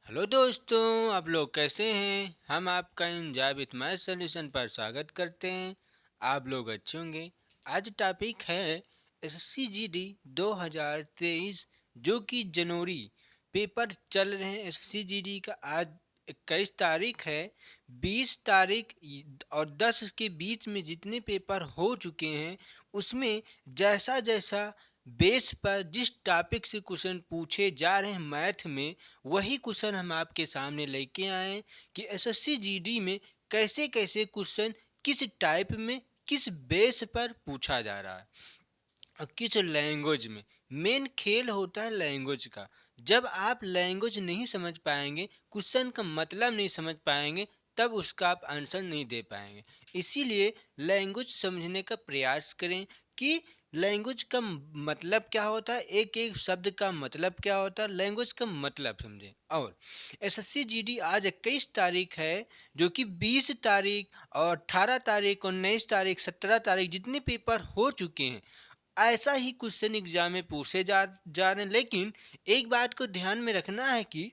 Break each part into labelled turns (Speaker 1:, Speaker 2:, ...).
Speaker 1: Hello दोस्तों, आप लोग कैसे हैं। हम आपका इन जाविद मैथ सॉल्यूशन पर स्वागत करते हैं। आप लोग अच्छे होंगे। आज टॉपिक है एसएससी जीडी 2023 जो कि जनवरी पेपर चल रहे हैं। एसएससी जीडी का आज 21 तारीख है। 20 तारीख और 10 के बीच में जितने पेपर हो चुके हैं उसमें जैसा जैसा बेस पर जिस टॉपिक से क्वेश्चन पूछे जा रहे हैं मैथ में, वही क्वेश्चन हम आपके सामने लेके आए हैं कि एसएससी जीडी में कैसे कैसे क्वेश्चन किस टाइप में किस बेस पर पूछा जा रहा है और किस लैंग्वेज में। मेन खेल होता है लैंग्वेज का। जब आप लैंग्वेज नहीं समझ पाएंगे, क्वेश्चन का मतलब नहीं समझ पाएंगे, तब उसका आप आंसर नहीं दे पाएंगे। इसीलिए लैंग्वेज समझने का प्रयास करें कि लैंग्वेज का मतलब क्या होता है, एक एक शब्द का मतलब क्या होता है, लैंग्वेज का मतलब समझें। और एसएससी जीडी आज 21 तारीख है, जो कि 20 तारीख और 18 तारीख 19 तारीख 17 तारीख जितने पेपर हो चुके हैं ऐसा ही क्वेश्चन एग्जाम में पूछे जा रहे हैं। लेकिन एक बात को ध्यान में रखना है कि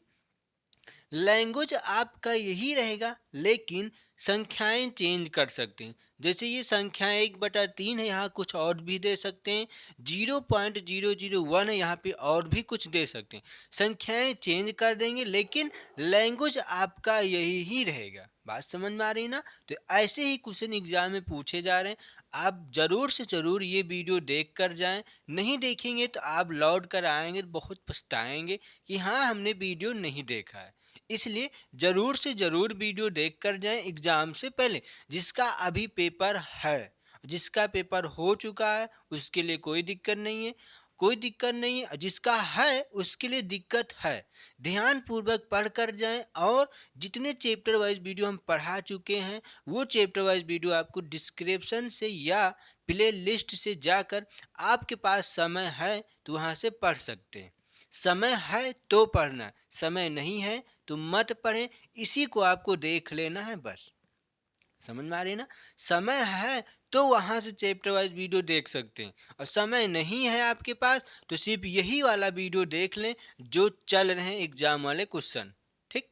Speaker 1: लैंग्वेज आपका यही रहेगा, लेकिन संख्याएं चेंज कर सकते हैं। जैसे ये संख्या 1/3 है, यहाँ कुछ और भी दे सकते हैं। 0.001 है, यहाँ पे और भी कुछ दे सकते हैं। संख्याएं चेंज कर देंगे, लेकिन लैंग्वेज आपका यही ही रहेगा। बात समझ में आ रही ना। तो ऐसे ही क्वेश्चन एग्जाम में पूछे जा रहे हैं। आप ज़रूर से ज़रूर ये वीडियो देख कर जाएं। नहीं देखेंगे तो आप लौट कर आएंगे तो बहुत पछताएंगे कि हाँ, हमने वीडियो नहीं देखा है। इसलिए ज़रूर से ज़रूर वीडियो देख कर जाएं एग्ज़ाम से पहले। जिसका अभी पेपर है, जिसका पेपर हो चुका है, उसके लिए कोई दिक्कत नहीं है। कोई दिक्कत नहीं है, जिसका है उसके लिए दिक्कत है। ध्यान पूर्वक पढ़ कर जाएं। और जितने चैप्टर वाइज वीडियो हम पढ़ा चुके हैं, वो चैप्टर वाइज वीडियो आपको डिस्क्रिप्शन से या प्ले लिस्ट से जाकर, आपके पास समय है तो वहाँ से पढ़ सकते हैं। समय है तो पढ़ना, समय नहीं है तो मत पढ़ें। इसी को आपको देख लेना है बस। समझ में आ रही है ना। समय है तो वहाँ से चैप्टर वाइज वीडियो देख सकते हैं, और समय नहीं है आपके पास तो सिर्फ यही वाला वीडियो देख लें जो चल रहे हैं एग्जाम वाले क्वेश्चन। ठीक।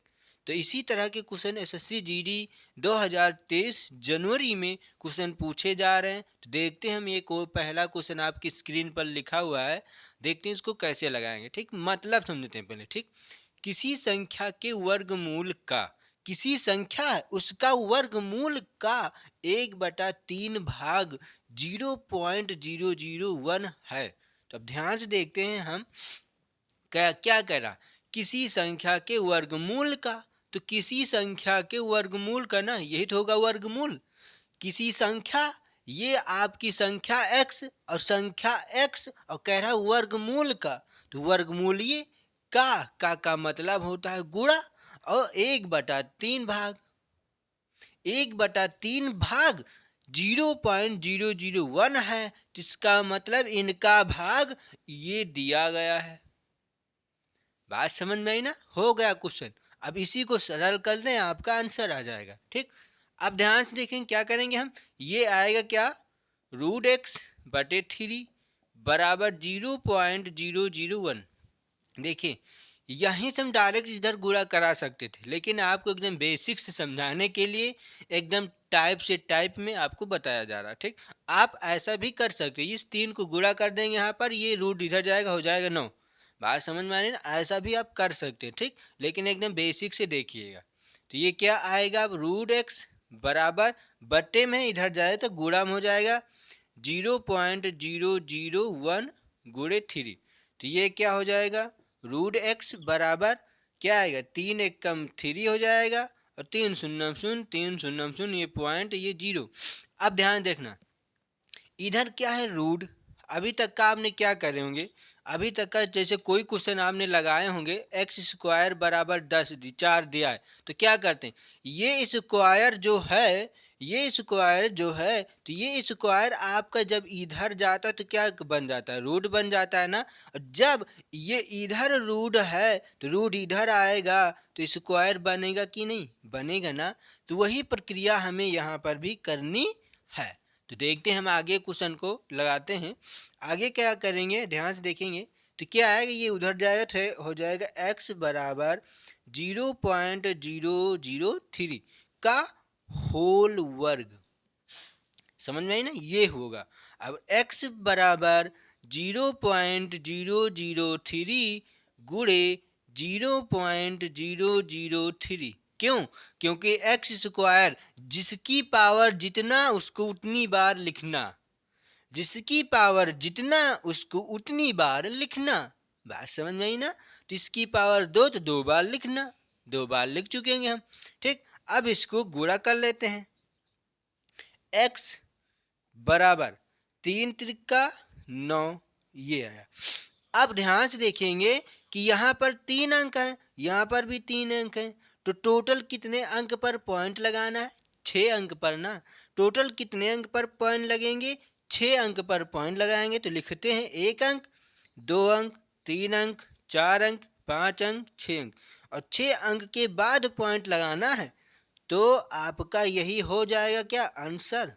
Speaker 1: तो इसी तरह के क्वेश्चन एसएससी जीडी 2023 जनवरी में क्वेश्चन पूछे जा रहे हैं। तो देखते हैं हम, ये को पहला क्वेश्चन आपकी स्क्रीन पर लिखा हुआ है, देखते हैं इसको कैसे लगाएंगे। ठीक, मतलब समझते हैं पहले। ठीक, किसी संख्या के वर्गमूल का, किसी संख्या है उसका वर्गमूल का 1/3 भाग 0.001 है। तो अब ध्यान से देखते हैं हम क्या क्या कह रहा। किसी संख्या के वर्गमूल का, तो किसी संख्या के वर्गमूल का ना, यही तो होगा वर्गमूल। किसी संख्या, ये आपकी संख्या x और संख्या x, और कह रहा वर्गमूल का, तो वर्गमूलीय का मतलब होता है गुणा। और 1/3 भाग, 1/3 भाग 0.001 है, जिसका मतलब इनका भाग ये दिया गया है। बात समझ में आई ना। हो गया क्वेश्चन। अब इसी को सरल कर दें, आपका आंसर आ जाएगा। ठीक। अब ध्यान से देखें क्या करेंगे हम। ये आएगा क्या, √x/3 बराबर 0.001। देखिए, यहीं से हम डायरेक्ट इधर गुणा करा सकते थे, लेकिन आपको एकदम बेसिक से समझाने के लिए एकदम टाइप से टाइप में आपको बताया जा रहा है। ठीक। आप ऐसा भी कर सकते हैं, इस 3 को गुणा कर देंगे यहाँ पर, ये रूट इधर जाएगा, हो जाएगा 9। बात समझ में आ रही है ना। ऐसा भी आप कर सकते हैं। ठीक, लेकिन एकदम बेसिक से देखिएगा। तो ये क्या आएगा, अब √x बराबर बट्टे में इधर जाए तो गुणा में हो जाएगा 0.001 गुणे 3। तो ये क्या हो जाएगा, √x बराबर क्या आएगा, 3 1 कम 3 हो जाएगा, और 3 0 0 3 0 0, ये पॉइंट ये 0। अब ध्यान देखना, इधर क्या है रूट। अभी तक का आपने क्या करे होंगे, अभी तक का जैसे कोई क्वेश्चन आपने लगाए होंगे, x² बराबर 10 4 दिया है, तो क्या करते हैं, ये स्क्वायर जो है, ये स्क्वायर जो है, तो ये स्क्वायर आपका जब इधर जाता है तो क्या बन जाता है, रूट बन जाता है ना। और जब ये इधर रूट है तो रूट इधर आएगा तो स्क्वायर बनेगा कि नहीं, बनेगा ना। तो वही प्रक्रिया हमें यहाँ पर भी करनी है। तो देखते हैं हम आगे क्वेश्चन को लगाते हैं। आगे क्या करेंगे, ध्यान से देखेंगे। तो क्या आएगा, ये उधर जाएगा तो हो जाएगा x बराबर 0.003 का होल वर्ग। समझ में आई ना, ये होगा। अब x बराबर 0.003 गुणे 0.003, क्यों? क्योंकि एक्स स्क्वायर जिसकी पावर जितना उसको उतनी बार लिखना, जिसकी पावर जितना उसको उतनी बार लिखना। बात समझ में आई ना। तो इसकी पावर 2 तो 2 बार लिखना, 2 बार लिख चुकेंगे हम। ठीक, अब इसको गुणा कर लेते हैं। x बराबर 3 त्रिका 9, ये आया। अब ध्यान से देखेंगे कि यहाँ पर 3 अंक हैं, यहाँ पर भी 3 अंक हैं, तो टोटल कितने अंक पर पॉइंट लगाना है? 6 अंक पर ना। टोटल कितने अंक पर पॉइंट लगेंगे? 6 अंक पर पॉइंट लगाएंगे। तो लिखते हैं 1 अंक, 2 अंक, 3 अंक, 4 अंक, 5 अंक, 6 अंक, और 6 अंक के बाद पॉइंट लगाना है। तो आपका यही हो जाएगा क्या आंसर।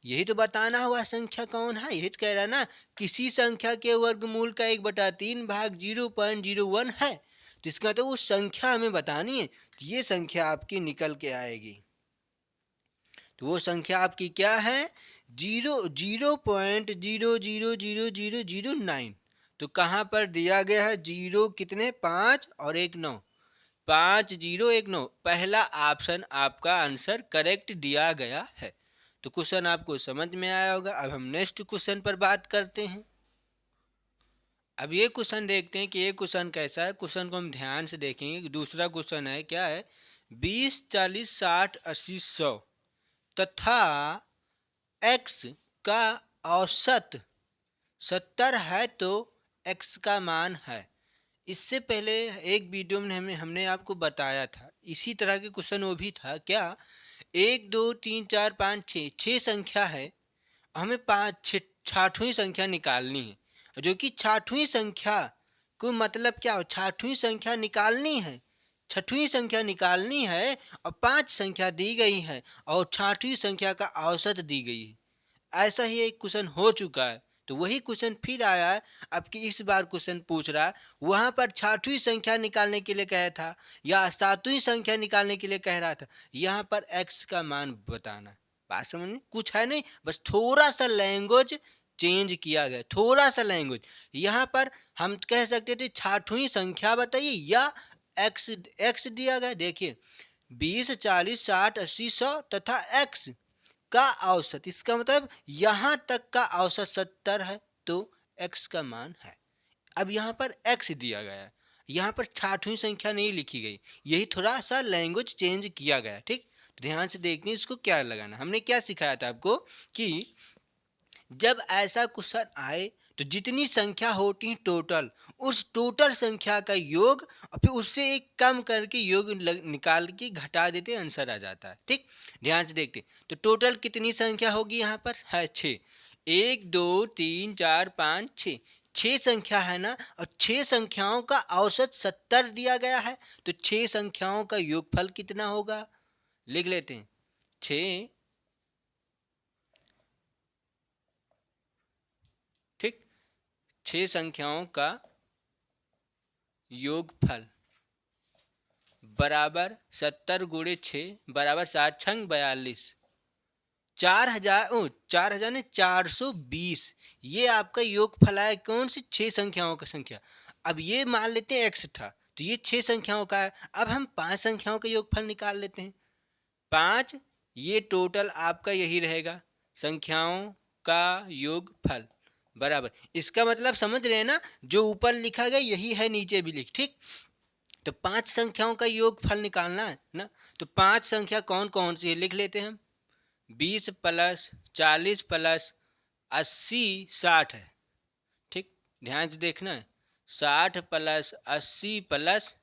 Speaker 1: यही तो बताना हुआ संख्या कौन है। यही तो कह रहा है ना, किसी संख्या के वर्गमूल का 1/3 भाग 0.01 है। तो इसका तो वो संख्या हमें बतानी है। तो ये संख्या आपकी निकल के आएगी। तो वो संख्या आपकी क्या है? 0.000009। तो कहाँ पर दिया गया है? 0 कितने? 5 और 1 9, 5019। पहला ऑप्शन आपका आंसर करेक्ट दिया गया है। तो क्वेश्चन आपको समझ में आया होगा। अब हम नेक्स्ट क्वेश्चन पर बात करते हैं। अब ये क्वेश्चन देखते हैं कि ये क्वेश्चन कैसा है। क्वेश्चन को हम ध्यान से देखेंगे। दूसरा क्वेश्चन है, क्या है? 20 40 60 80 100 तथा x का औसत 70 है तो x का मान है। इससे पहले एक वीडियो में हमने आपको बताया था, इसी तरह के क्वेश्चन वो भी था। क्या? 1 2 3 4 5 6 संख्या है, हमें 6ठवीं संख्या निकालनी है, जो कि 6ठवीं संख्या को मतलब क्या हो? 6ठवीं संख्या निकालनी है, 6ठवीं संख्या निकालनी है, और 5 संख्या दी गई है और 6ठवीं संख्या का औसत दी गई है। ऐसा ही एक क्वेश्चन हो चुका है। तो वही क्वेश्चन फिर आया है। अब की इस बार क्वेश्चन पूछ रहा है, वहां पर 6ठवीं संख्या निकालने के लिए कहा था या 7वीं संख्या निकालने के लिए कह रहा था। यहाँ पर x का मान बताना। बात समझ में? कुछ है नहीं, बस थोड़ा सा लैंग्वेज चेंज किया गया, थोड़ा सा लैंग्वेज। यहाँ पर हम कह सकते थे 6ठवीं संख्या बताइए या x दिया गया। देखिए 20 40 60 80 100 तथा x का औसत, इसका मतलब यहाँ तक का औसत 70 है तो x का मान है। अब यहाँ पर x दिया गया है, यहाँ पर 6ठवीं संख्या नहीं लिखी गई। यही थोड़ा सा लैंग्वेज चेंज किया गया। ठीक, ध्यान से देखनी इसको क्या लगाना। हमने क्या सिखाया था आपको कि जब ऐसा क्वेश्चन आए तो जितनी संख्या होती टोटल, उस टोटल संख्या का योग और फिर उससे एक कम करके योग निकाल के घटा देते, आंसर आ जाता है। ठीक, ध्यान से देखते। तो टोटल कितनी संख्या होगी? यहाँ पर है 6। 1 2 3 4 5 6, 6 संख्या है ना, और 6 संख्याओं का औसत 70 दिया गया है। तो 6 संख्याओं का योगफल कितना होगा? लिख लेते हैं। 6 6 संख्याओं का योगफल बराबर 70 गुणे 6 बराबर 7 छंग 42, 4000 ने 420। ये आपका योगफल है। कौन सी? 6 संख्याओं का संख्या। अब ये मान लेते हैं x था, तो ये 6 संख्याओं का है। अब हम 5 संख्याओं का योगफल निकाल लेते हैं। 5, ये टोटल आपका यही रहेगा, संख्याओं का योगफल बराबर। इसका मतलब समझ रहे हैं ना, जो ऊपर लिखा गया यही है नीचे भी लिख। ठीक, तो 5 संख्याओं का योगफल निकालना है ना। तो 5 संख्या कौन कौन सी है लिख लेते हैं हम। 20 प्लस 40 प्लस 80 60 है। ठीक, ध्यान से देखना है। 60 प्लस 80 प्लस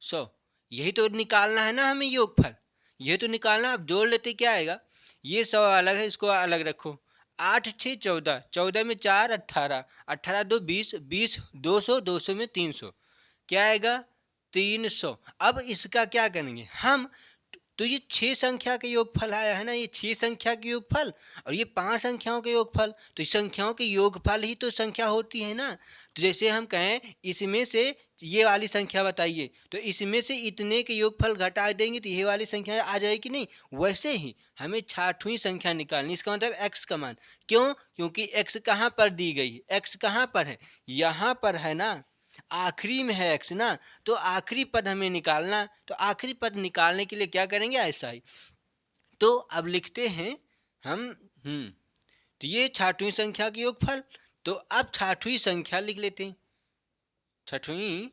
Speaker 1: 100, यही तो निकालना है ना हमें योगफल। यही तो निकालना। अब जोड़ लेते क्या आएगा? ये 100 अलग है, इसको अलग रखो। 8 6 14, 14 में 4 18, 18 2 20, 20 200, 200 में 300, क्या आएगा? 300। अब इसका क्या करेंगे हम? तो ये 6 संख्या का योगफल आया है ना, ये 6 संख्या के योगफल और ये 5 संख्याओं के योगफल। तो इस संख्याओं के योगफल ही तो संख्या होती है ना। तो जैसे हम कहें इसमें से ये वाली संख्या बताइए, तो इसमें से इतने के योगफल घटा देंगे तो ये वाली संख्या आ जाएगी नहीं। वैसे ही हमें 6ठवीं संख्या निकालनी, इसका मतलब x का मान। क्यों? क्योंकि x कहाँ पर दी गई है, x कहाँ पर है, यहाँ पर है ना, आखिरी में है x ना। तो आखिरी पद हमें निकालना, तो आखिरी पद निकालने के लिए क्या करेंगे, ऐसा ही। तो अब लिखते हैं हम तो ये 6ठवीं संख्या की योगफल। तो अब 6ठवीं संख्या लिख लेते हैं। 6ठवीं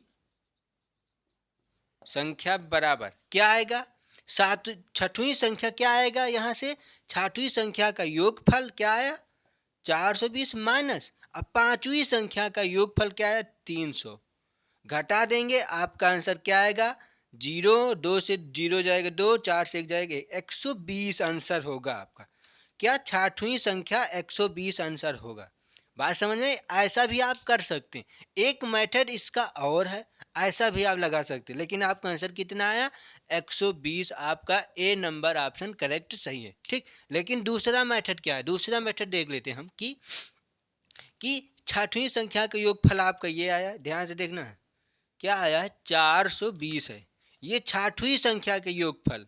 Speaker 1: संख्या बराबर क्या आएगा, 6ठवीं संख्या क्या आएगा यहाँ से, 6ठवीं संख्या का योगफल क्या आया 420 माइनस, अब 5वीं संख्या का योगफल क्या आया 300, घटा देंगे आपका आंसर क्या आएगा 0, 2 से 0 जाएगा 2, 4 से 1 जाएगा 120 आंसर होगा आपका। क्या 6ठवीं संख्या 120 आंसर होगा। बात समझ में? ऐसा भी आप कर सकते हैं, एक मेथड इसका और है, ऐसा भी आप लगा सकते हैं, लेकिन आपका आंसर कितना आया 120। आपका ए नंबर ऑप्शन करेक्ट सही है, ठीक। लेकिन दूसरा मेथड क्या है, दूसरा मेथड देख लेते हैं हम कि 6ठवीं संख्या का योगफल आपका ये आया, ध्यान से देखना है क्या आया है 420 है, ये 6ठवीं संख्या का योगफल।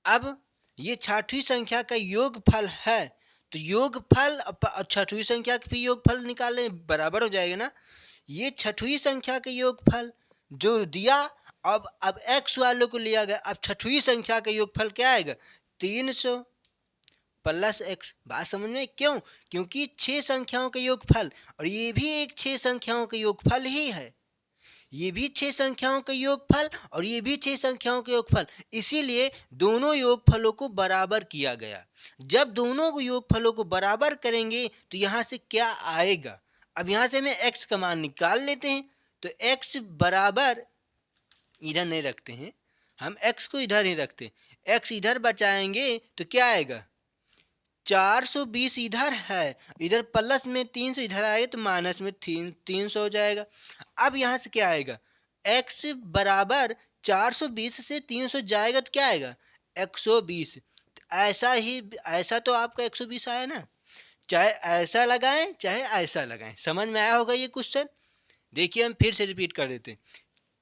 Speaker 1: अब ये 6ठवीं संख्या का योगफल है, तो योगफल 6ठवीं संख्या का भी योगफल निकालने बराबर हो जाएगा ना। ये 6ठवीं संख्या का योगफल जो दिया, अब x वालों को लिया गया, अब 6ठवीं संख्या का योगफल क्या आएगा 300 प्लस x। बात समझ में? क्यों? क्योंकि 6 संख्याओं का योगफल और ये भी एक 6 संख्याओं का योगफल ही है, ये भी 6 संख्याओं का योगफल और ये भी 6 संख्याओं का योगफल, इसीलिए दोनों योगफलों को बराबर किया गया। जब दोनों योगफलों को बराबर करेंगे तो यहाँ से क्या आएगा, अब यहाँ से हमें x का मान निकाल लेते हैं। तो x बराबर इधर नहीं रखते हैं हम, x को इधर ही रखते हैं, x इधर बचाएंगे तो क्या आएगा 420 इधर है, इधर प्लस में 300 इधर आएगा तो माइनस में 300 हो जाएगा। अब यहाँ से क्या आएगा x बराबर 420 से 300 जाएगा तो क्या आएगा 120। ऐसा ही, ऐसा तो आपका 120 आया ना, चाहे ऐसा लगाएं चाहे ऐसा लगाएं। समझ में आया होगा ये क्वेश्चन। देखिए हम फिर से रिपीट कर देते हैं,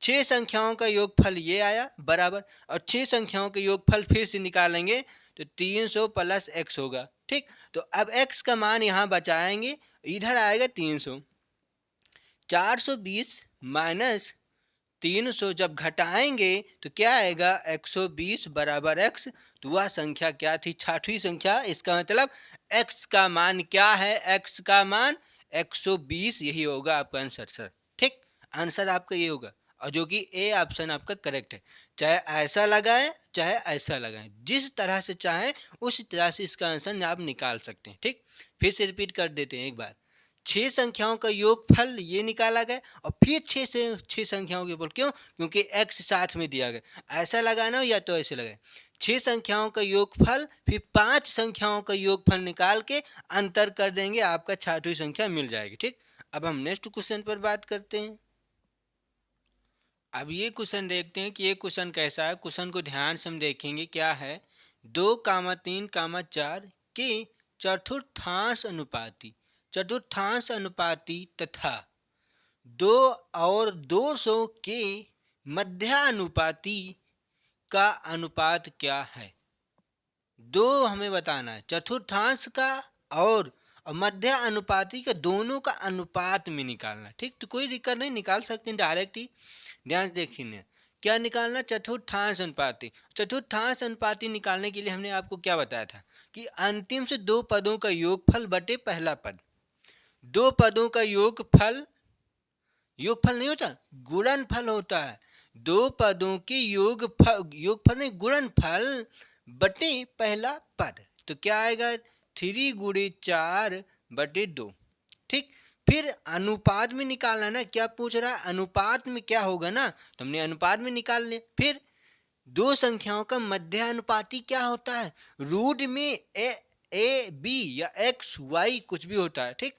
Speaker 1: 6 संख्याओं का योगफल ये आया बराबर, और 6 संख्याओं का योगफल फिर से निकालेंगे तो 300 प्लस x होगा, ठीक। तो अब x का मान यहाँ बचाएंगे, इधर आएगा 300, 420 माइनस 300 जब घटाएंगे तो क्या आएगा 120 बराबर x। तो वह संख्या क्या थी 6ठवीं संख्या, इसका मतलब x का मान क्या है, x का मान 120, यही होगा आपका आंसर सर, ठीक। आंसर आपका ये होगा, और जो कि ए ऑप्शन आपका करेक्ट है। चाहे ऐसा लगाएं चाहे ऐसा लगाएं, जिस तरह से चाहें उसी तरह से इसका आंसर आप निकाल सकते हैं, ठीक। फिर से रिपीट कर देते हैं एक बार, 6 संख्याओं का योगफल ये निकाला गया और फिर 6 संख्याओं के बोल, क्यों? क्योंकि x साथ में दिया गया, ऐसा लगाना हो या तो ऐसे लगाए। 6 संख्याओं का योगफल फिर 5 संख्याओं का योगफल निकाल के अंतर कर देंगे, आपका 6ठवीं संख्या मिल जाएगी, ठीक। अब हम नेक्स्ट क्वेश्चन पर बात करते हैं। अब ये क्वेश्चन देखते हैं कि ये क्वेश्चन कैसा है। क्वेश्चन को ध्यान से हम देखेंगे क्या है, 2, 3, 4 के चतुर्थांश अनुपाती तथा 2 और 200 के मध्यानुपाती का अनुपात क्या है। 2 हमें बताना है, चतुर्थांश का और मध्य अनुपाती का, दोनों का अनुपात में निकालना है, ठीक। तो कोई दिक्कत नहीं, निकाल सकते हैं डायरेक्ट ही। ध्यान से देखिए क्या निकालना, चतुर्थांश अनुपाती। चतुर्थांश अनुपाती निकालने के लिए हमने आपको क्या बताया था कि अंतिम से 2 पदों का योगफल बटे पहला पद। 2 पदों का योगफल नहीं होता, गुणनफल होता है। 2 पदों के योगफल नहीं, गुणनफल बटे पहला पद। तो क्या आएगा 3 गुणे 4 बटे 2, ठीक। फिर अनुपात में निकालना ना, क्या पूछ रहा है अनुपात में क्या होगा ना, तो हमने अनुपात में निकाल लिया। फिर 2 संख्याओं का मध्यानुपाती क्या होता है, रूट में a b या x y कुछ भी होता है, ठीक।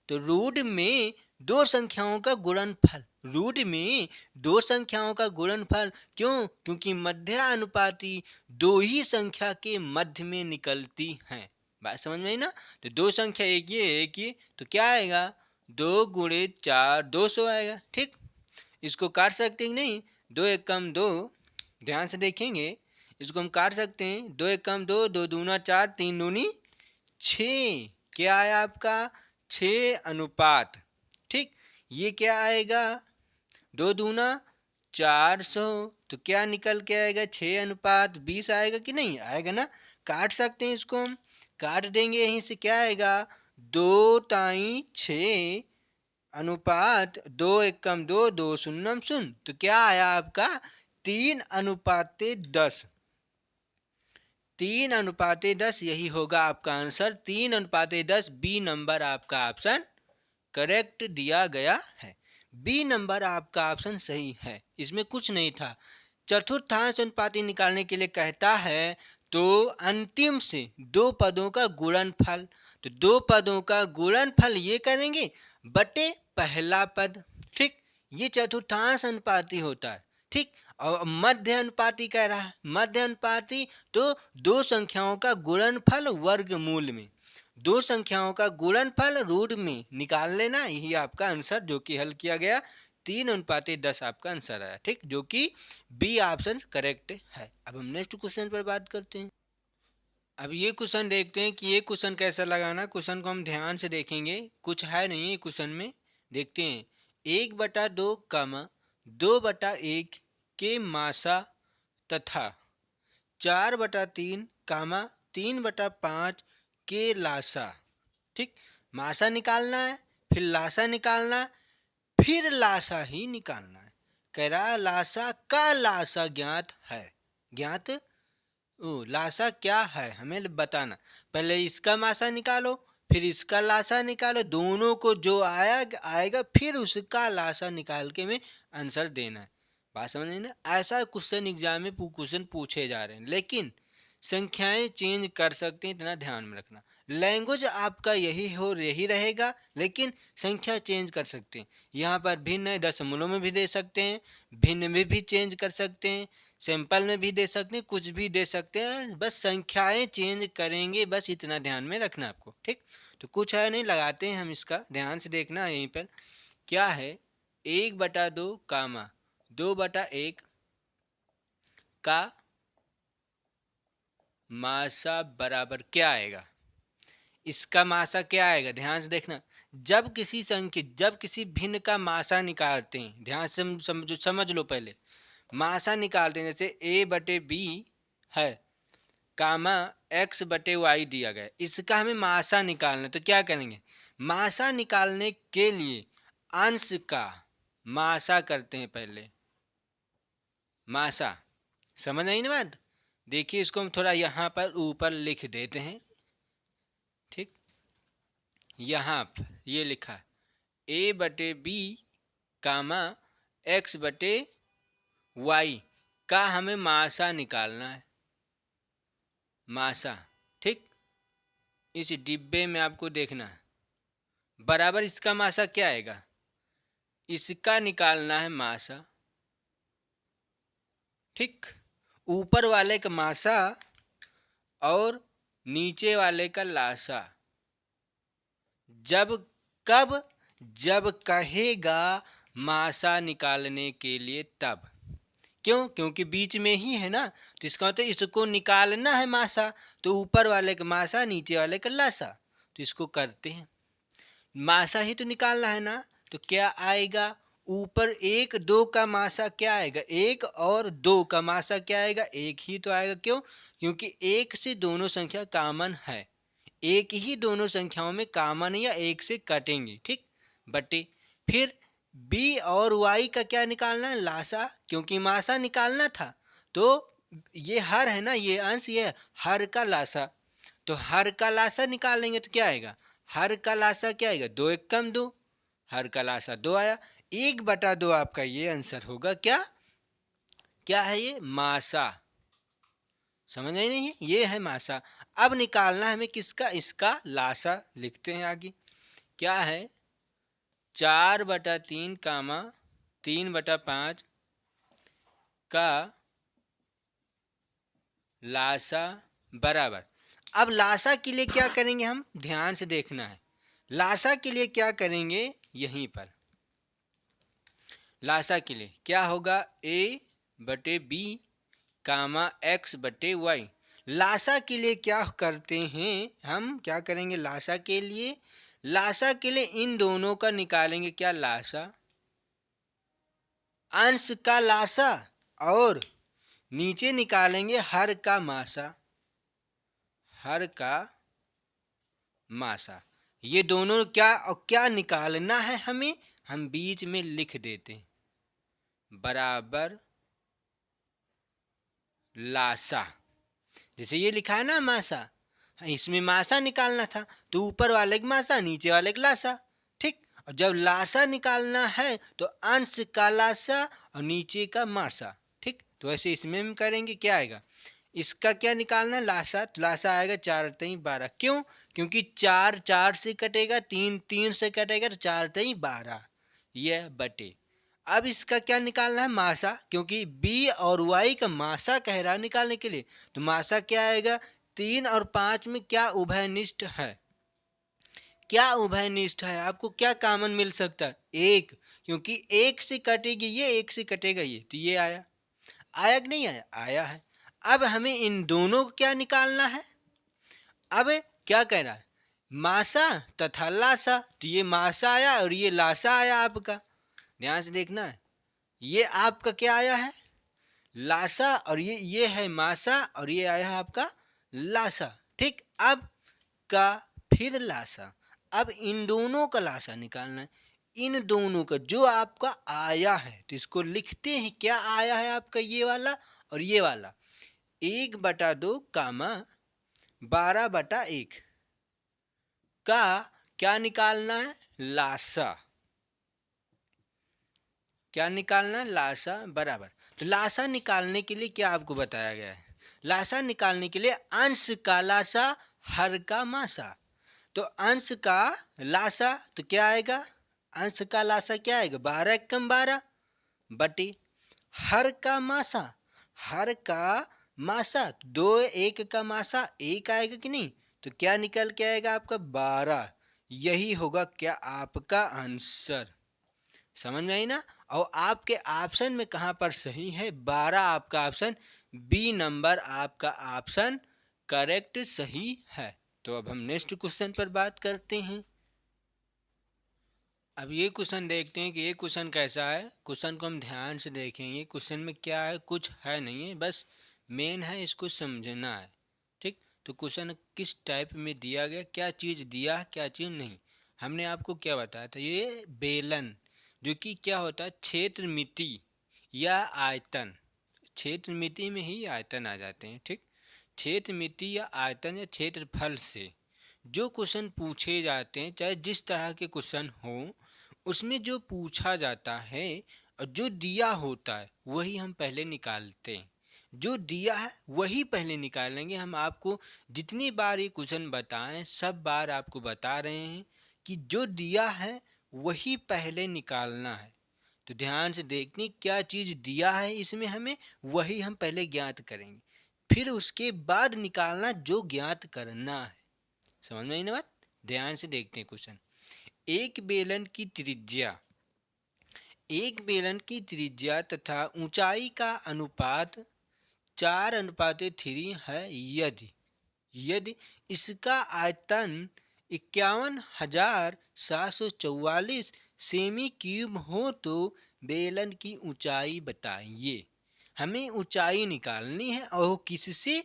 Speaker 1: तो रूट में दो संख्याओं का गुणनफल। रूट में दो संख्याओं का गुणनफल। क्यों? क्योंकि मध्यानुपाती दो ही संख्या के मध्य में निकलती हैं। बात समझ में आई ना? तो दो संख्या एक ये तो क्या आएगा? 2 × 4 200 आएगा। ठीक, इसको काट सकते हैं नहीं? 2 × 1 = 2। ध्यान से देखेंगे, इसको हम काट सकते हैं। 2 × 1 = 2, 2 दूना 4, 3 दूनी 6। क्या आया आपका? 6 अनुपात। ठीक, ये क्या आएगा? 2 दूना 400, तो क्या निकल के आएगा? 6:20 आएगा कि नहीं आएगा ना? काट सकते हैं, इसको हम काट देंगे। यहीं से क्या आएगा? 2×6 अनुपात 2 × 1 = 2, 2 शून्यम शून्य। तो क्या आया आपका? 3:10। 3:10 यही होगा आपका आंसर। 3:10 बी नंबर आपका ऑप्शन करेक्ट दिया गया है। बी नंबर आपका ऑप्शन सही है, इसमें कुछ नहीं था। चतुर्थांश अनुपाती निकालने के लिए कहता है तो अंतिम से दो पदों का गुणनफल। तो दो पदों का गुणनफल ये करेंगे बटे पहला पद। ठीक, ये चतुर्थांश अनुपाती होता है। ठीक, और मध्य अनुपाती कह रहा है। मध्य अनुपाती तो दो संख्याओं का गुणनफल वर्गमूल में। दो संख्याओं का गुणनफल रूट में निकाल लेना, यही आपका आंसर जो कि हल किया गया। 3:10 आपका आंसर आया। ठीक, जो कि बी ऑप्शन करेक्ट है। अब हम नेक्स्ट क्वेश्चन पर बात करते हैं। अब ये क्वेश्चन देखते हैं कि ये क्वेश्चन कैसा लगाना। क्वेश्चन को हम ध्यान से देखेंगे, कुछ है नहीं है क्वेश्चन में। देखते हैं। 1/2, 2/1 के मासा तथा 4/3, 3/5 के लासा। ठीक, मासा निकालना है, फिर लासा निकालना है, फिर लासा ही निकालना है। कह रहा लासा का लासा ज्ञात है। ज्ञात लासा क्या है हमें बताना। पहले इसका मासा निकालो, फिर इसका लासा निकालो, दोनों को जो आएगा फिर उसका लासा निकाल के में आंसर देना है। बात समझ ना? ऐसा क्वेश्चन एग्जाम में क्वेश्चन पूछे जा रहे हैं, लेकिन संख्याएं चेंज कर सकते हैं, इतना ध्यान में रखना। लैंग्वेज आपका यही रहेगा, लेकिन संख्या चेंज कर सकते हैं। यहाँ पर भिन्न दशमलव में भी दे सकते हैं, भिन्न में भी चेंज कर सकते हैं, सिंपल में भी दे सकते हैं, कुछ भी दे सकते हैं। बस संख्याएं चेंज करेंगे, बस इतना ध्यान में रखना आपको। ठीक, तो कुछ है नहीं, लगाते हैं हम इसका। ध्यान से देखना यहीं पर क्या है। 1/2, 2/1 का मासा बराबर क्या आएगा? इसका मासा क्या आएगा? ध्यान से देखना। जब किसी भिन्न का मासा निकालते हैं, ध्यान से समझ लो। पहले मासा निकालते हैं, जैसे a/b है, x/y दिया गया, इसका हमें मासा निकालना है। तो क्या करेंगे? मासा निकालने के लिए अंश का मासा करते हैं। पहले मासा, समझ आई ना बात? देखिए, इसको हम थोड़ा यहाँ पर ऊपर लिख देते हैं। ठीक, यहाँ पर ये लिखा a/b, x/y का हमें मासा निकालना है। मासा, ठीक, इस डिब्बे में आपको देखना है बराबर इसका मासा क्या आएगा, इसका निकालना है मासा। ठीक, ऊपर वाले का मासा और नीचे वाले का लासा। जब कहेगा मासा निकालने के लिए तब। क्यों? क्योंकि बीच में ही है ना, तो इसका मतलब इसको निकालना है मासा, तो ऊपर वाले का मासा, नीचे वाले का लासा। तो इसको करते हैं, मासा ही तो निकालना है ना। तो क्या आएगा? ऊपर 1 2 का मासा क्या आएगा? 1 और 2 का मासा क्या आएगा? 1 ही तो आएगा। क्यों? क्योंकि 1 से दोनों संख्या कॉमन है। एक ही दोनों संख्याओं में कॉमन या 1 से कटेंगे। ठीक, बटे फिर b और y का क्या निकालना है? लासा, क्योंकि मासा निकालना था। तो ये हर है ना, ये अंश, ये हर का लासा। तो हर का लासा निकालेंगे तो क्या आएगा? हर का लासा क्या आएगा? 2 × 1 = 2, हर का लासा 2 आया। 1/2 आपका ये आंसर होगा। क्या है ये? मासा। समझ आई नहीं है? ये है मासा। अब निकालना है हमें किसका? इसका लासा। लिखते हैं आगे क्या है। 4/3 कामा 3/5 का लासा बराबर। अब लासा के लिए क्या करेंगे, हम ध्यान से देखना है। लासा के लिए क्या करेंगे, यहीं पर लासा के लिए क्या होगा, a/b कामा x/y। लासा के लिए क्या करते हैं, हम क्या करेंगे, लासा के लिए इन दोनों का निकालेंगे, क्या लासा, अंश का लासा, और नीचे निकालेंगे हर का मासा, हर का मासा। ये दोनों क्या और क्या निकालना है हमें, हम बीच में लिख देते हैं बराबर लासा। जैसे ये लिखा है ना मासा, इसमें मासा निकालना था तो ऊपर वाले का मासा, नीचे वाले का लासा। ठीक, और जब लासा निकालना है तो अंश का लासा और नीचे का मासा। ठीक, तो ऐसे इसमें हम करेंगे, क्या आएगा, इसका क्या निकालना है, लासा, तो लासा आएगा 4×3=12। क्यों, क्योंकि 4 4 से कटेगा, 3 3 से कटेगा, तो 4×3=12, यह बटे। अब इसका क्या निकालना है, मासा, क्योंकि बी और वाई का मासा कह रहा है निकालने के लिए, तो मासा क्या आएगा, 3 और 5 में क्या उभयनिष्ठ है, क्या उभयनिष्ठ है, आपको क्या कॉमन मिल सकता है, 1, क्योंकि 1 से कटेगी ये, 1 से कटेगा ये, तो ये आया, आया कि नहीं आया, आया है। अब हमें इन दोनों को क्या निकालना है, अब क्या कह रहा है, मासा तथा लासा, तो ये मासा आया और ये लासा आया आपका, ध्यान से देखना है, ये आपका क्या आया है, लासा, और ये है मासा, और ये आया है आपका लासा। ठीक, अब का फिर लासा, अब इन दोनों का लासा निकालना है, इन दोनों का जो आपका आया है, तो इसको लिखते हैं, क्या आया है आपका, ये वाला और ये वाला, 1/2 कामा 12/1 का क्या निकालना है, लासा, क्या निकालना है, लासा बराबर। तो लासा निकालने के लिए क्या आपको बताया गया है, लासा निकालने के लिए अंश का लासा हर का मासा। तो अंश का लासा तो क्या आएगा, अंश का लासा क्या आएगा, 12×12 बटे हर का मासा, हर का मासा 2 1 का मासा 1 आएगा कि नहीं, तो क्या निकल के आएगा आपका 12। यही होगा क्या आपका आंसर, समझ में आई ना। और आपके ऑप्शन में कहाँ पर सही है, 12 आपका ऑप्शन, बी नंबर आपका ऑप्शन करेक्ट सही है। तो अब हम नेक्स्ट क्वेश्चन पर बात करते हैं। अब ये क्वेश्चन देखते हैं कि ये क्वेश्चन कैसा है। क्वेश्चन को हम ध्यान से देखेंगे, क्वेश्चन में क्या है, कुछ है नहीं है, बस मेन है इसको समझना है। ठीक, तो क्वेश्चन किस टाइप में दिया गया, क्या चीज़ दिया क्या चीज़ नहीं, हमने आपको क्या बताया था, ये बेलन जो कि क्या होता है, क्षेत्र मिति या आयतन, क्षेत्र मिति में ही आयतन आ जाते हैं। ठीक, क्षेत्र मिति या आयतन या क्षेत्रफल से जो क्वेश्चन पूछे जाते हैं, चाहे जिस तरह के क्वेश्चन हो, उसमें जो पूछा जाता है और जो दिया होता है वही हम पहले निकालते हैं, जो दिया है वही पहले निकालेंगे। हम आपको जितनी बार ये क्वेश्चन बताएं, सब बार आपको बता रहे हैं कि जो दिया है वही पहले निकालना है। तो ध्यान से देखनी, क्या चीज़ दिया है इसमें हमें, वही हम पहले ज्ञात करेंगे, फिर उसके बाद निकालना जो ज्ञात करना है। समझ में आई ना बात, ध्यान से देखते हैं क्वेश्चन। एक बेलन की त्रिज्या, एक बेलन की त्रिज्या तथा ऊंचाई का अनुपात 4:3 है, यदि यदि इसका आयतन 51,744 सेमी क्यूब हो तो बेलन की ऊंचाई बताइए। हमें ऊंचाई निकालनी है और किससे,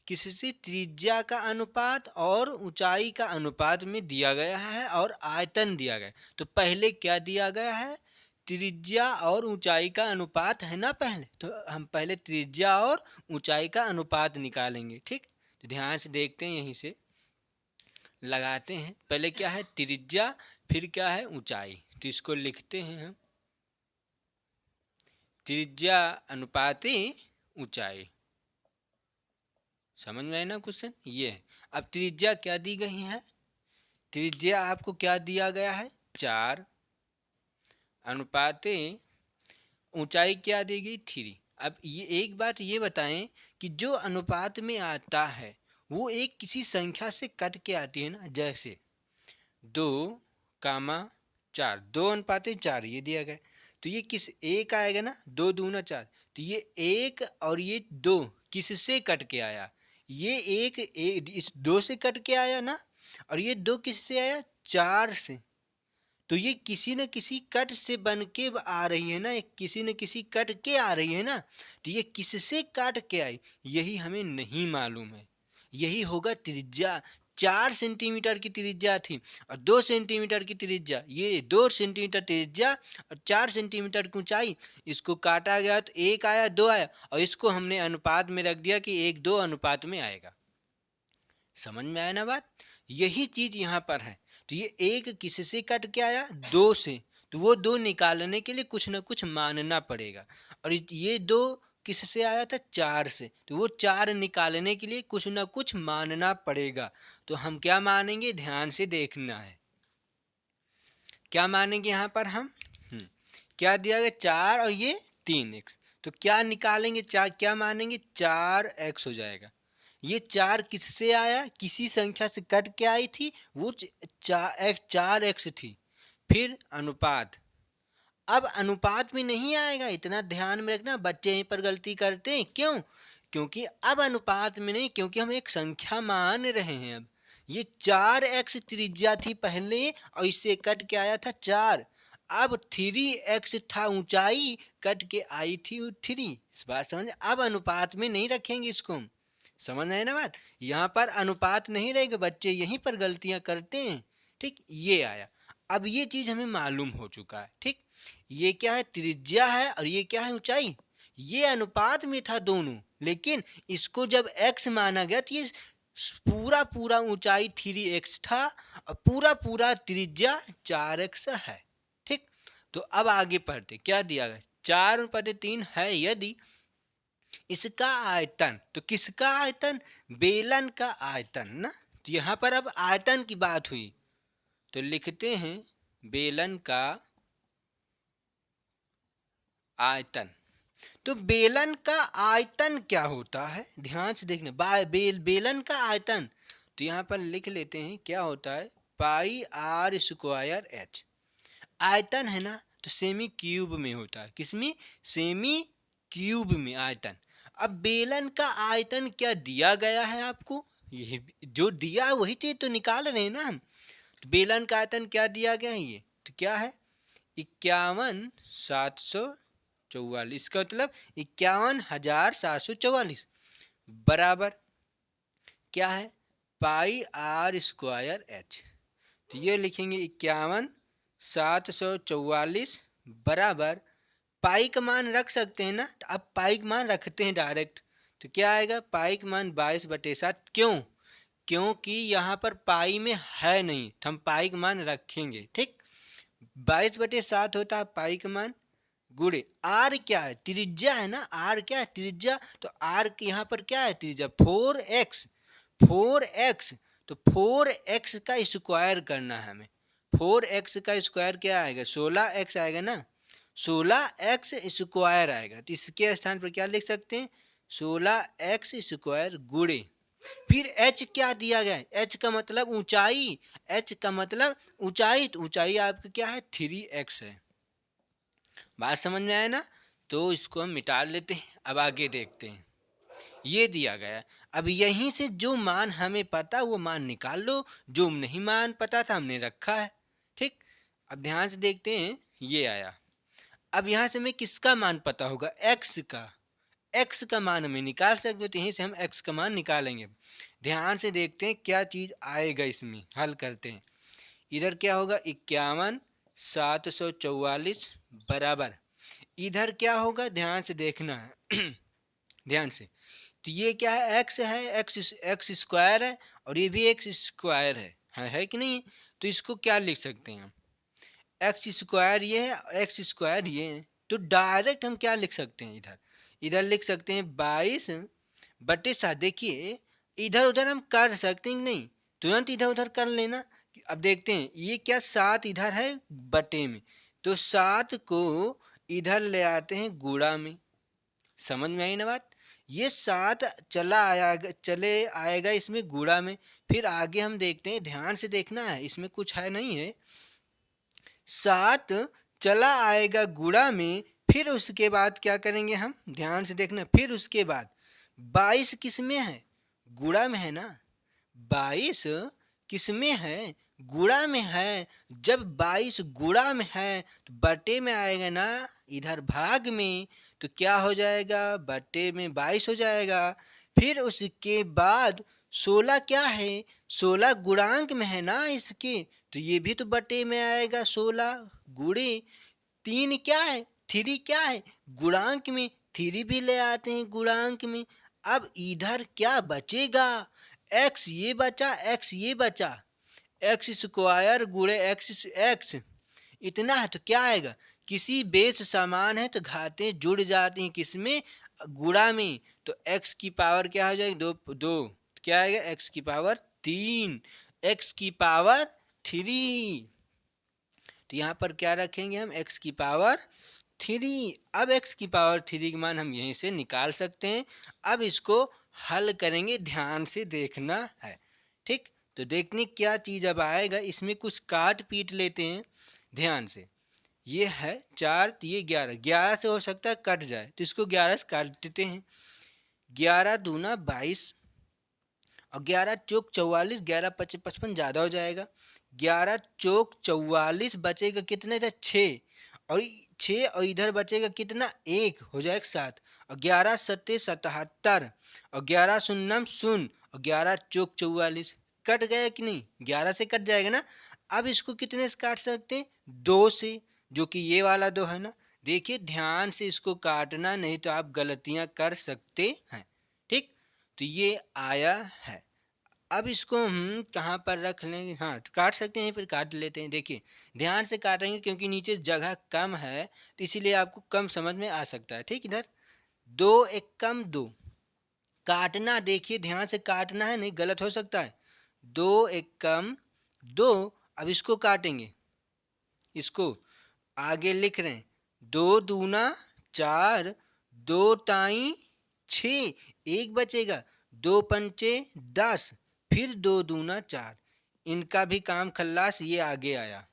Speaker 1: किससे, त्रिज्या का अनुपात और ऊंचाई का अनुपात में दिया गया है और आयतन दिया गया। तो पहले क्या दिया गया है, त्रिज्या और ऊंचाई का अनुपात है ना पहले, तो हम पहले त्रिज्या और ऊंचाई का अनुपात निकालेंगे। ठीक, तो ध्यान से देखते हैं, यहीं से लगाते हैं, पहले क्या है त्रिज्या, फिर क्या है ऊंचाई, तो इसको लिखते हैं हम, त्रिज्या अनुपाती ऊंचाई। समझ में आए ना क्वेश्चन, ये है। अब त्रिज्या क्या दी गई है, त्रिज्या आपको क्या दिया गया है, 4, अनुपाते ऊंचाई क्या दी गई 3। अब ये एक बात ये बताएं कि जो अनुपात में आता है वो एक किसी संख्या से कट के आती है ना, जैसे 2, 4, 2:4 ये दिया गया, तो ये किस एक आएगा ना, 2×2=4, तो ये एक और ये 2 किससे कट के आया, ये एक इस 2 से कट के आया ना, और ये 2 किससे आया, 4 से। तो ये किसी न किसी कट से बन के आ रही है ना, किसी न किसी कट के आ रही है ना, तो ये किससे काट के आई यही हमें नहीं मालूम है। यही होगा त्रिज्या। 4 सेंटीमीटर की त्रिज्या थी और 2 सेंटीमीटर की त्रिज्या, ये 2 सेंटीमीटर त्रिज्या और 4 सेंटीमीटर की ऊंचाई, इसको काटा गया तो 1 आया 2 आया, और इसको हमने अनुपात में रख दिया कि 1:2 अनुपात में आएगा। समझ में आया ना बात? यही चीज यहाँ पर है। तो ये एक किससे कट के आया, 2 से, तो वो 2 निकालने के लिए कुछ ना कुछ मानना पड़ेगा। और ये 2 किससे आया था, 4 से, तो वो 4 निकालने के लिए कुछ ना कुछ मानना पड़ेगा। तो हम क्या मानेंगे, ध्यान से देखना है, क्या मानेंगे यहाँ पर हम। क्या दिया गया, 4 और ये 3x, तो क्या निकालेंगे, क्या मानेंगे, 4x हो जाएगा। ये 4 किससे आया, किसी संख्या से कट के आई थी, वो 4x थी। फिर अनुपात, अब अनुपात में नहीं आएगा, इतना ध्यान में रखना, बच्चे यहीं पर गलती करते हैं। क्यों? क्योंकि अब अनुपात में नहीं, क्योंकि हम एक संख्या मान रहे हैं। अब ये 4x त्रिज्या थी पहले और इससे कट के आया था 4, अब 3x था ऊंचाई, कट के आई थी 3। इस बात समझ, अब अनुपात में नहीं रखेंगे इसको हम। समझ आए ना बात? यहाँ पर अनुपात नहीं रहेगा, बच्चे यहीं पर गलतियां करते हैं। ठीक, ये आया। अब ये चीज हमें मालूम हो चुका है। ठीक, ये क्या है, त्रिज्या है, और ये क्या है, ऊंचाई। ये अनुपात में था दोनों, लेकिन इसको जब x माना गया तो ये पूरा पूरा ऊंचाई 3x था और पूरा पूरा त्रिज्या 4x है। ठीक, तो अब आगे पढ़ते, क्या दिया गया, 4/3 है यदि इसका आयतन, तो किसका आयतन, बेलन का आयतन ना। तो यहाँ पर अब आयतन की बात हुई, तो लिखते हैं बेलन का आयतन। तो बेलन का आयतन क्या होता है, ध्यान से देखना, बेलन का आयतन, तो यहाँ पर लिख लेते हैं क्या होता है, πr²h। आयतन है ना, तो सेमी क्यूब में होता है, किसमें, सेमी क्यूब में आयतन। अब बेलन का आयतन क्या दिया गया है आपको, ये जो दिया वही चीज तो निकाल रहे हैं ना हम। तो बेलन का आयतन क्या दिया गया है, ये तो क्या है, 51,744, इसका मतलब 51,744 बराबर क्या है, πr²h। तो ये लिखेंगे 51,744 बराबर, पाई का मान रख सकते हैं ना, अब पाई का मान रखते हैं डायरेक्ट, तो क्या आएगा, पाई का मान 22/7। क्यों? क्योंकि यहाँ पर पाई में है नहीं, तो हम पाई का मान रखेंगे। ठीक, 22/7 होता है पाई का मान, गुणे आर क्या है, त्रिज्या है ना, आर क्या है, त्रिज्या, तो आर के यहाँ पर क्या है, त्रिज्या 4x। तो 4x का स्क्वायर करना है हमें। 4x का स्क्वायर क्या आएगा, 16x आएगा ना, 16x² आएगा। तो इसके स्थान पर क्या लिख सकते हैं, 16x² गुणे, फिर h क्या दिया गया है, h का मतलब ऊंचाई, h का मतलब ऊंचाई, तो ऊंचाई आपका क्या है, 3x है। बात समझ में आया ना? तो इसको हम मिटा लेते हैं। अब आगे देखते हैं, ये दिया गया। अब यहीं से जो मान हमें पता वो मान निकाल लो, जो नहीं मान पता था हमने रखा है। ठीक, अब ध्यान से देखते हैं, ये आया। अब यहाँ से हमें किसका मान पता होगा, x का, x का मान हमें निकाल सकते हो, तो यहीं से हम x का मान निकालेंगे। ध्यान से देखते हैं क्या चीज आएगा, इसमें हल करते हैं। इधर क्या होगा, 51,744 बराबर, इधर क्या होगा, ध्यान से देखना है ध्यान से। तो ये क्या है, x है, x² है, और ये भी x² है कि नहीं। तो इसको क्या लिख सकते हैं हम, x² ये है और x² ये है, तो डायरेक्ट हम क्या लिख सकते हैं, इधर लिख सकते हैं 22/7। देखिए इधर उधर हम कर सकते हैं नहीं, तुरंत इधर उधर कर लेना। अब देखते हैं, ये क्या 7 इधर है बटे में, तो 7 को इधर ले आते हैं गुणा में। समझ में आई ना बात? ये 7 चले आएगा इसमें गुणा में। फिर आगे हम देखते हैं, ध्यान से देखना है, इसमें कुछ है नहीं है। 7 चला आएगा गुणा में, फिर उसके बाद क्या करेंगे हम, ध्यान से देखना। फिर उसके बाद 22 किस में है? गुणा में है ना। 22 किस में है? गुणा में है। जब 22 गुणा में है तो बटे में आएगा ना, इधर भाग में, तो क्या हो जाएगा, बटे में 22 हो जाएगा। फिर उसके बाद 16 क्या है? 16 गुणांक में है ना इसके, तो ये भी तो बटे में आएगा। 16 गुणे 3 क्या है? 3 क्या है? गुणांक में। 3 भी ले आते हैं गुणांक में। अब इधर क्या बचेगा? एक्स ये बचा, एक्स ये बचा, एक्स स्क्वायर गुणे एक्स एक्स इतना है। तो क्या आएगा? किसी बेस समान है तो घातें जुड़ जाती हैं किसमें? गुणा में। तो एक्स की पावर क्या हो जाएगी? दो दो, तो क्या आएगा? एक्स की पावर 3, एक्स की पावर 3। तो यहाँ पर क्या रखेंगे हम? एक्स की पावर 3। अब एक्स की पावर 3 का मान हम यहीं से निकाल सकते हैं। अब इसको हल करेंगे, ध्यान से देखना है। ठीक, तो देखने क्या चीज़ अब आएगा, इसमें कुछ काट पीट लेते हैं ध्यान से। ये है 4, तो ये 11, 11 से हो सकता है कट जाए, तो इसको 11 से काट देते हैं। 11 दूना 22 और 11 चौक 44, 11 पच 55 ज़्यादा हो जाएगा। 11 चौक 44 बचेगा कितने से? 6, और 6 और इधर बचेगा कितना? 1 हो जाएगा 7, और 11 सत्ते 77, और 11 शून्यम शून्य, और 11 चौक 44। कट गया कि नहीं? 11 से कट जाएगा ना। अब इसको कितने से काट सकते हैं? 2 से, जो कि ये वाला 2 है ना। देखिए ध्यान से इसको काटना, नहीं तो आप गलतियां कर सकते हैं। ठीक, तो ये आया है। अब इसको हम कहाँ पर रख लेंगे? हाँ, काट सकते हैं, फिर काट लेते हैं। देखिए ध्यान से काटेंगे क्योंकि नीचे जगह कम है, तो इसीलिए आपको कम समझ में आ सकता है। ठीक, इधर 2 एक कम 2 काटना, देखिए ध्यान से काटना है, नहीं गलत हो सकता है। 2 एक कम 2। अब इसको काटेंगे, इसको आगे लिख रहे हैं। 2 दूना 4, 2 ताई 6, 1 बचेगा। 2 पंचे 10, फिर 2 दूना 4। इनका भी काम खल्लास, ये आगे आया।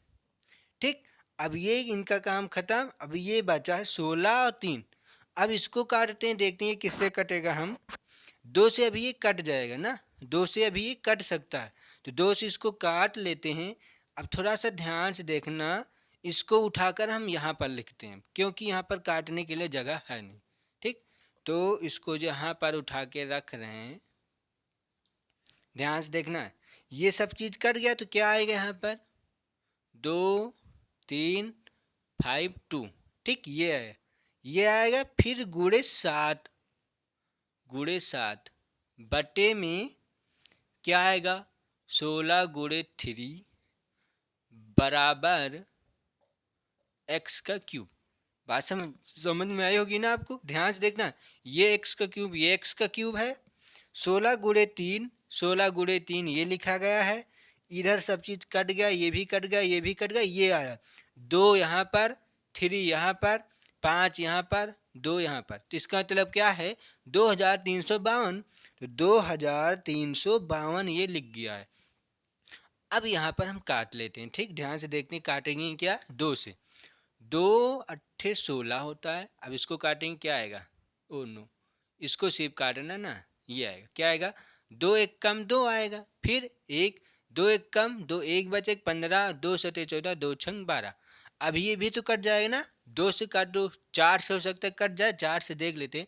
Speaker 1: ठीक, अब ये इनका काम खत्म। अब ये बचा है 16 और 3। अब इसको काटते हैं, देखते हैं किससे कटेगा। हम 2 से अभी ये कट जाएगा ना, 2 से अभी ये कट सकता है, तो 2 से इसको काट लेते हैं। अब थोड़ा सा ध्यान से देखना, इसको उठाकर हम यहाँ पर लिखते हैं क्योंकि यहाँ पर काटने के लिए जगह है नहीं। ठीक, तो इसको यहाँ पर उठा के रख रहे हैं, ध्यान से देखना है। ये सब चीज़ कट गया तो क्या आएगा यहाँ पर? 2 3 5 2। ठीक, ये है, ये आएगा। फिर गुणे 7, गुणे 7 बटे में क्या आएगा? 16 गुणे 3 बराबर एक्स का क्यूब। बात समझ में आई होगी ना आपको? ध्यान से देखना, ये एक्स का क्यूब, ये एक्स का क्यूब है। 16 गुणे 3, 16 गुणे 3 ये लिखा गया है। इधर सब चीज़ कट गया, ये भी कट गया, ये भी कट गया, ये आया 2 यहाँ पर, 3 यहाँ पर, 5 यहाँ पर, 2 यहाँ पर। तो इसका मतलब क्या है? 2352। तो 2352 ये लिख गया है। अब यहाँ पर हम काट लेते हैं। ठीक, ध्यान से देखते हैं, काटेंगे क्या? 2 से। 2 अट्ठे 16 होता है। अब इसको काटेंगे, क्या आएगा? ओ नो, इसको सिर्फ काटना ना, ये आएगा। क्या आएगा? 2 एक कम 2 आएगा। फिर 1, 2 एक कम 2, 1 बचे 15, 2 सते 14, 2 छंग 12। अब ये भी तो कट जाएगा ना, 2 से काट दो, 4 से हो सकता है कट जाए, 4 से देख लेते हैं,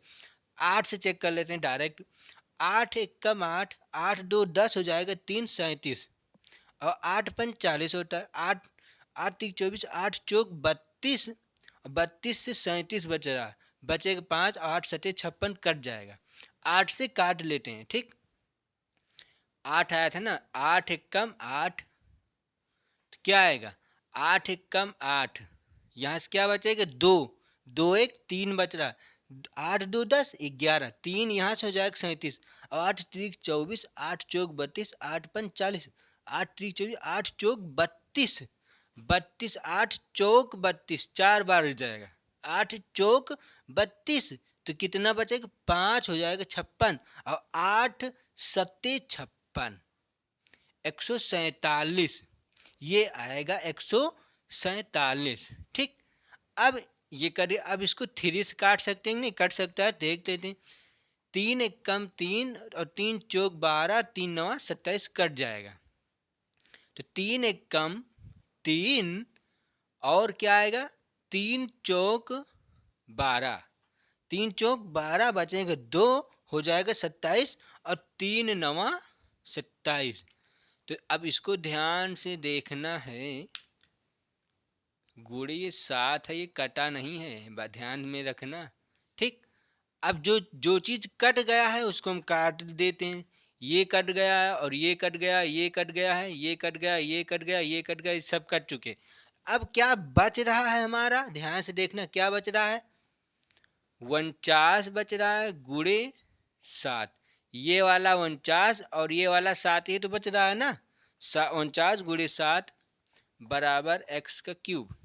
Speaker 1: 8 से चेक कर लेते हैं डायरेक्ट। 8 एक कम 8, 8 2 10 हो जाएगा, 3 37, और 8 पंच 40 होता है। 8 8 3 24, 8 चौक 32, 32 से 37 बच रहा, बचेगा 5, 8 सटे 56 कट जाएगा। 8 से काट लेते हैं। ठीक, 8 आया था ना, 8 एक कम 8, तो क्या आएगा? 8 एक कम 8, यहाँ से क्या बचेगा? 2, 2 एक 3 बच रहा, 8 2 10 11, 3 यहाँ से हो जाएगा 37, और 8 3 24, 8 चौक 32, 8 पंच 40, 8 3 24, 8 चौक 32, 32, 8 चौक 32, 4 बार हो जाएगा। 8 चौक 32, तो कितना बचेगा? 5 हो जाएगा 56, और 8 सत्ते 56, 147, ये आएगा 147। ठीक, अब ये करिए, अब इसको 3 से काट सकते हैं, नहीं कट सकता है, देख लेते हैं। 3 एक कम 3, और 3 चौक 12, 3 9 27, कट जाएगा। तो 3 एक कम 3, और क्या आएगा? 3 चौक 12, 3 चौक 12 बचेगा 2, हो जाएगा 27, और 3 9 27। तो अब इसको ध्यान से देखना है, गुड़े ये 7 है, ये कटा नहीं है, ध्यान में रखना। ठीक, अब जो जो चीज़ कट गया है उसको हम काट देते हैं। ये कट गया है, और ये कट गया, ये कट गया है, ये कट गया, ये कट गया, ये कट गया, ये सब कट चुके। अब क्या बच रहा है हमारा? ध्यान से देखना, क्या बच रहा है? 49 बच रहा है गुड़े 7। ये वाला 49 और ये वाला 7, ये तो बच रहा है ना। 49 गुड़े 7 बराबर x का क्यूब।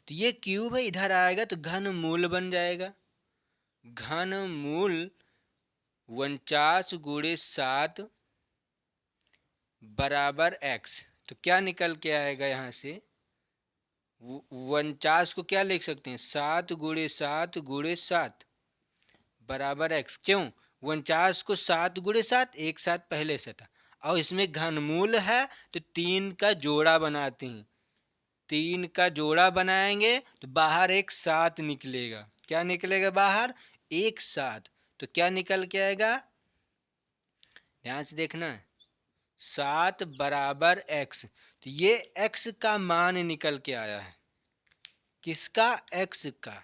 Speaker 1: तो ये क्यूब है, इधर आएगा तो घन मूल बन जाएगा। घन मूल 49 गुड़े 7 बराबर x। तो क्या निकल के आएगा यहाँ से? 49 को क्या लिख सकते हैं? 7 गुड़े 7 गुड़े 7 बराबर x। क्यों? 49 को 7 गुड़े 7 एक साथ पहले से था, और इसमें घनमूल है तो 3 का जोड़ा बनाते हैं। 3 का जोड़ा बनाएंगे तो बाहर एक 7 निकलेगा। क्या निकलेगा बाहर? एक 7। तो क्या निकल के आएगा? ध्यान से देखना है, 7 बराबर x। तो ये x का मान निकल के आया है। किसका? x का।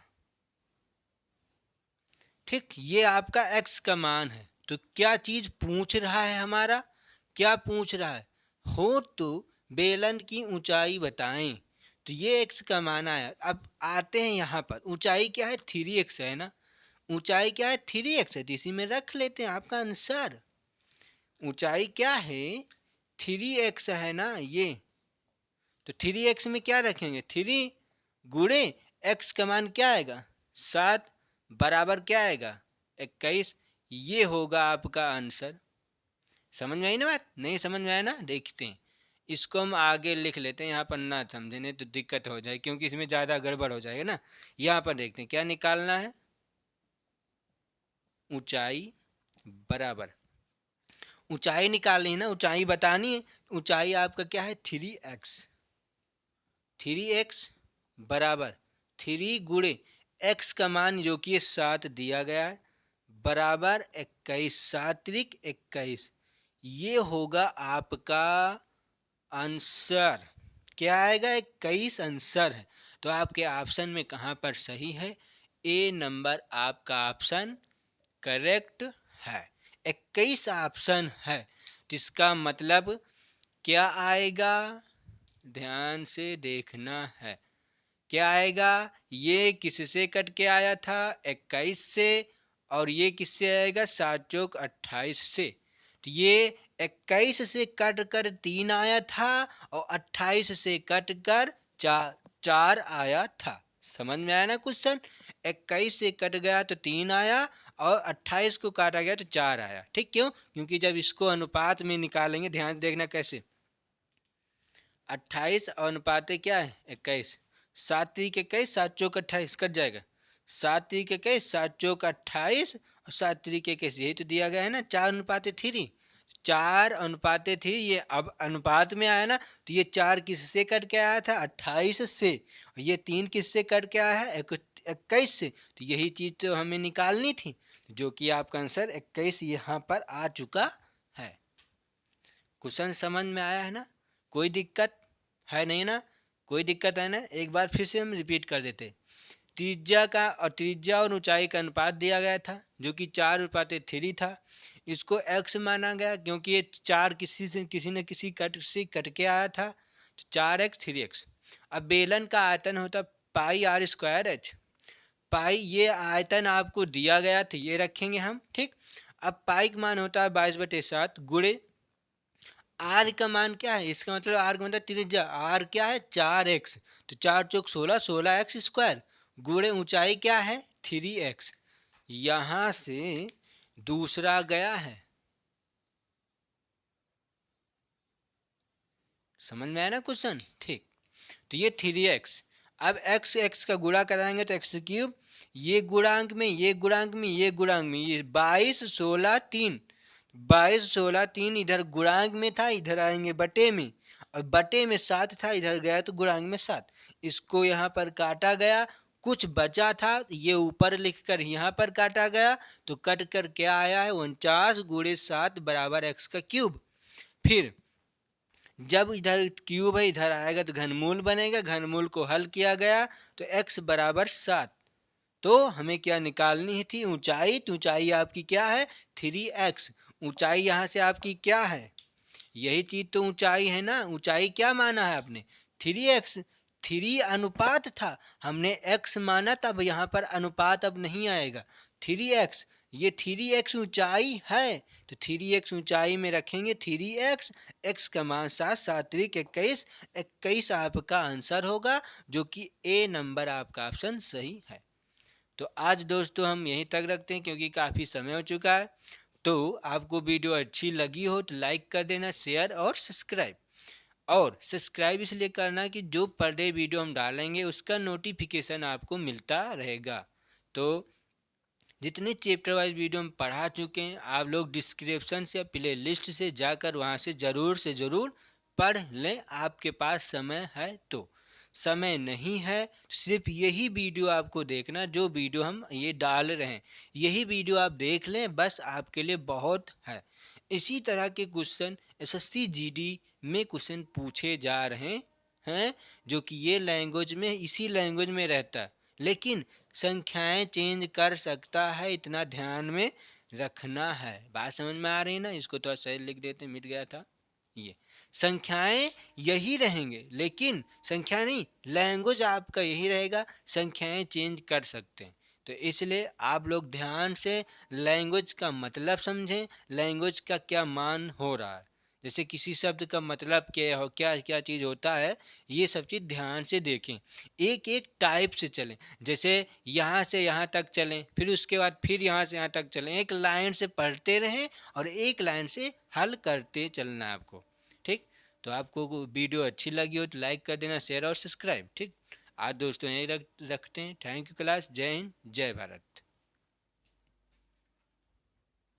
Speaker 1: ठीक, ये आपका x का मान है। तो क्या चीज पूछ रहा है हमारा? क्या पूछ रहा है? हो तो बेलन की ऊंचाई बताएं। तो ये x का मान आया। अब आते हैं यहाँ पर, ऊंचाई क्या है? 3x है ना। ऊंचाई क्या है? 3x है, तो इसी में रख लेते हैं आपका आंसर। ऊंचाई क्या है? 3x है ना ये। तो 3x में क्या रखेंगे? 3 गुणे x का मान क्या आएगा? 7 बराबर क्या आएगा? 21। ये होगा आपका आंसर। समझ में आई ना बात? नहीं समझ में आया ना? देखते हैं, इसको हम आगे लिख लेते हैं। यहाँ पर ना समझे नहीं तो दिक्कत हो जाए, क्योंकि इसमें ज़्यादा गड़बड़ हो जाएगा ना। यहाँ पर देखते हैं क्या निकालना है। ऊंचाई बराबर, ऊंचाई निकालनी है ना, ऊंचाई बतानी है। ऊंचाई आपका क्या है? 3x। 3x बराबर 3 गुणे x का मान जो कि 7 दिया गया है बराबर 21। 7 त्रिक 21, ये होगा आपका आंसर। क्या आएगा? 21 आंसर है। तो आपके ऑप्शन में कहाँ पर सही है? ए नंबर आपका ऑप्शन करेक्ट है। 21 ऑप्शन है, जिसका मतलब क्या आएगा? ध्यान से देखना है, क्या आएगा? ये किससे कट के आया था? 21 से। और ये किससे आएगा? 7 चौक 28 से। तो ये 21 से कट कर 3 आया था, और 28 से कट कर 4 आया था। समझ में आया ना क्वेश्चन? 21 से कट गया तो 3 आया, और 28 को काटा गया तो 4 आया। ठीक, क्यों? क्योंकि जब इसको अनुपात में निकालेंगे, ध्यान से देखना कैसे। 28 और अनुपात क्या है? 21। 7 3 21, 7 चौक 28, कट जाएगा। 7 3 21, 7 चौक 28, और 7 3 21, यही तो दिया गया है ना। 4 अनुपात 3, 4 अनुपात 3। ये अब अनुपात में आया ना, तो ये 4 किससे कट के आया था? 28 से। और ये 3 किससे कट के आया है? 21 से। तो यही चीज़ तो हमें निकालनी थी, जो कि आपका आंसर 21 यहाँ पर आ चुका है। क्वेश्चन समझ में आया है ना? कोई दिक्कत है नहीं ना? कोई दिक्कत है ना? एक बार फिर से हम रिपीट कर देते। त्रिज्या और ऊंचाई का अनुपात दिया गया था, जो कि 4:3 था। इसको x माना गया, क्योंकि ये 4 किसी न किसी कट से कट के आया था, तो 4x 3x। अब बेलन का आयतन होता पाई r स्क्वायर h। पाई ये आयतन आपको दिया गया था, ये रखेंगे हम। ठीक, अब पाई का मान होता है 22/7 गुणे आर का मान क्या है, इसका मतलब आर का मतलब त्रिज्या, आर क्या है 4x, तो 4 चौक 16, 16x² गुणे ऊंचाई क्या है 3x। यहाँ से दूसरा गया है, समझ में आया ना क्वेश्चन, ठीक। तो ये 3x, अब x x का गुणा कराएंगे तो x³ ये गुणांक में ये गुणांक में ये गुणांक में, ये 22 16 3, 22 16 3 इधर गुणांक में था, इधर आएंगे बटे में, और बटे में 7 था, इधर गया तो गुणांक में 7। इसको यहाँ पर काटा गया, कुछ बचा था ये ऊपर लिखकर यहाँ पर काटा गया, तो कट कर क्या आया है 49 गुणे 7 बराबर x³। फिर जब इधर क्यूब है इधर आएगा तो घनमूल बनेगा, घनमूल को हल किया गया तो x बराबर 7। तो हमें क्या निकालनी थी ऊंचाई, तो ऊंचाई आपकी क्या है 3x। ऊंचाई यहाँ से आपकी क्या है, यही चीज तो ऊंचाई है ना, ऊंचाई क्या माना है आपने 3x, 3 अनुपात था, हमने x माना, तब यहाँ पर अनुपात अब नहीं आएगा 3x, ये 3x ऊंचाई है, तो 3x ऊंचाई में रखेंगे 3x, x का मान 7, 7 त्रिक 21, 21 आपका आंसर होगा, जो कि ए नंबर आपका ऑप्शन सही है। तो आज दोस्तों हम यहीं तक रखते हैं क्योंकि काफ़ी समय हो चुका है। तो आपको वीडियो अच्छी लगी हो तो लाइक कर देना, शेयर और सब्सक्राइब। और सब्सक्राइब इसलिए करना कि जो पर डे वीडियो हम डालेंगे उसका नोटिफिकेशन आपको मिलता रहेगा। तो जितने चैप्टर वाइज वीडियो हम पढ़ा चुके हैं, आप लोग डिस्क्रिप्शन से या प्ले लिस्ट से जाकर वहाँ से ज़रूर पढ़ लें, आपके पास समय है तो। समय नहीं है सिर्फ यही वीडियो आपको देखना, जो वीडियो हम ये डाल रहे हैं यही वीडियो आप देख लें, बस आपके लिए बहुत है। इसी तरह के क्वेश्चन एसएससी जीडी में क्वेश्चन पूछे जा रहे हैं, जो कि ये लैंग्वेज में इसी लैंग्वेज में रहता है, लेकिन संख्याएं चेंज कर सकता है, इतना ध्यान में रखना है। बात समझ में आ रही है ना, इसको तो सही लिख देते, मिट गया था। ये संख्याएं यही रहेंगे, लेकिन संख्या नहीं, लैंग्वेज आपका यही रहेगा, संख्याएं चेंज कर सकते हैं। तो इसलिए आप लोग ध्यान से लैंग्वेज का मतलब समझें, लैंग्वेज का क्या मान हो रहा है, जैसे किसी शब्द का मतलब क्या हो, क्या क्या चीज़ होता है, ये सब चीज़ ध्यान से देखें, एक एक टाइप से चलें। जैसे यहाँ से यहाँ तक चलें, फिर उसके बाद फिर यहाँ से यहाँ तक चलें, एक लाइन से पढ़ते रहें और एक लाइन से हल करते चलना है आपको, ठीक। तो आपको वीडियो अच्छी लगी हो तो लाइक कर देना, शेयर और सब्सक्राइब, ठीक। आज दोस्तों यही रखते हैं। थैंक यू क्लास, जय हिंद जय भारत।